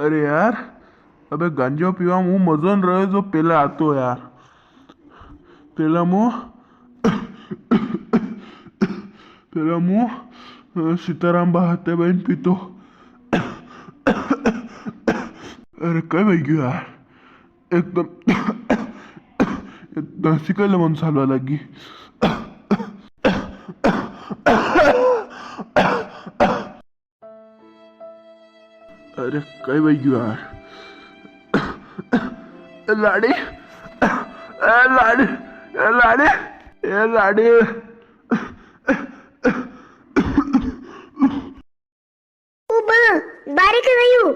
અરે યાર, હવે ગાંજો પીવામાં હું મજો ન રહ્યો જો પેલા હતો યાર. પેલા હું સીતારામ બા હાથે બહેન પીતો. અરે કઈ વહી ગયું યાર, એકદમ દાંસી કઈ મને ચાલવા લાગી. અરે કઈ વહી ગયું યાર. લાડી, લાડી, લાડી, લાડી. બારે કઈ વયું?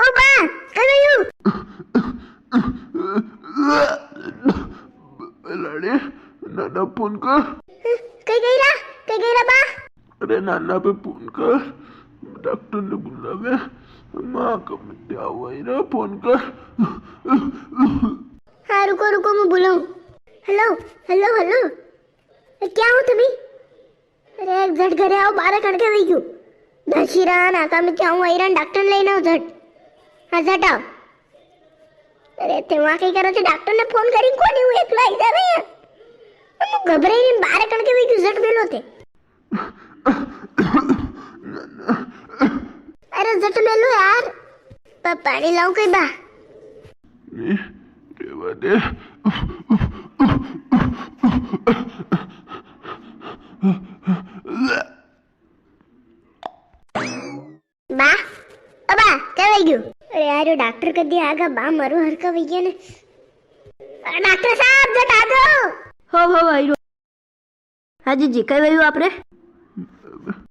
ઓ બા, કઈ વયું? લાડી, નાના ફોન કર. કઈ ગઈરા બા? અરે નાના पे फोन कर, डॉक्टर ने बुलावे. माँ कब क्या हुआ रे, फोन कर. हाँ रुको मैं बुलाऊं. हेलो हेलो हेलो, क्या हो तुम्हें? अरे झट घरे आओ, बारह कड़के वही क्यों? दशीरा नाका में क्या हूँ आयरन, डॉक्टर लेना हो झट. हाँ झट आओ. अरे ते वहाँ कहीं करो तो डॉक्टर ने फोन करी कोनी हुई एकला आई जावे यार. हम घबराई नहीं, बारह कड़के वही क्यों झट बेलो थे. अरे झट मेलो यार. पानी लाऊं कहीं बा? रेवा दे. बा अबा क्या वही क्यों? अरे यार ये डॉक्टर कदी आगा बा मारो हरका वही गया ने. डॉक्टर साहब झट आ जाओ. हो भाई. हाँ जी कई वही आपने?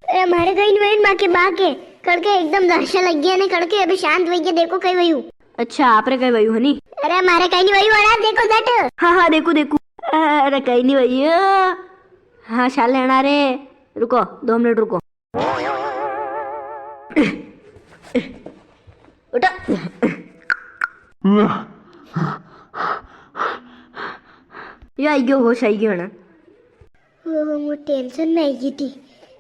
अरे हमारे कहीं नहीं वही बाकी बाके कड़के एकदम दर्शन लग गया ने कड़के अभी शांत वही गया. देखो कहीं वही. अच्छा आपने कई वही हनी? अरे हमारे कहीं नहीं वही वाला देखो झट. हाँ देखू. अरे कई नहीं वही. हाँ शाल लेना रे. रुको 2 मिनट रुको. उठा. ये आई गयो, होश आई गयो ना. वो टेंशन में आई गई थी.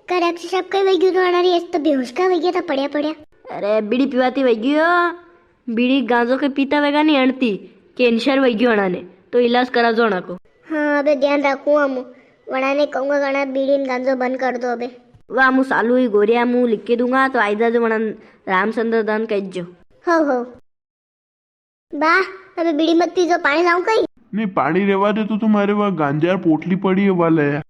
कर डॉक्टर साहब कहीं वही क्यों आना रही है तो बेहोश का वही गया था पड़या. अरे बीड़ी पीवाती वही गयो. बीड़ी गांजो के पीता वेगा नहीं अणती कैंसर वही गयो ने, तो इलाज करा जो ना को. हाँ अबे ध्यान रखूँ हम. वड़ा ने कहूँगा गाना बीड़ी गांजो बंद कर दो अबे. वाह मु सालू ही गोरिया मु लिख के दूंगा तो आयदा जो वड़ा रामचंद्र दान कह जो. हो बा अबे बीड़ी मत पीजो, पानी लाऊं कहीं? नहीं पानी रेवा दे तो तुम्हारे वहाँ गांजा पोटली पड़ी है वाला है.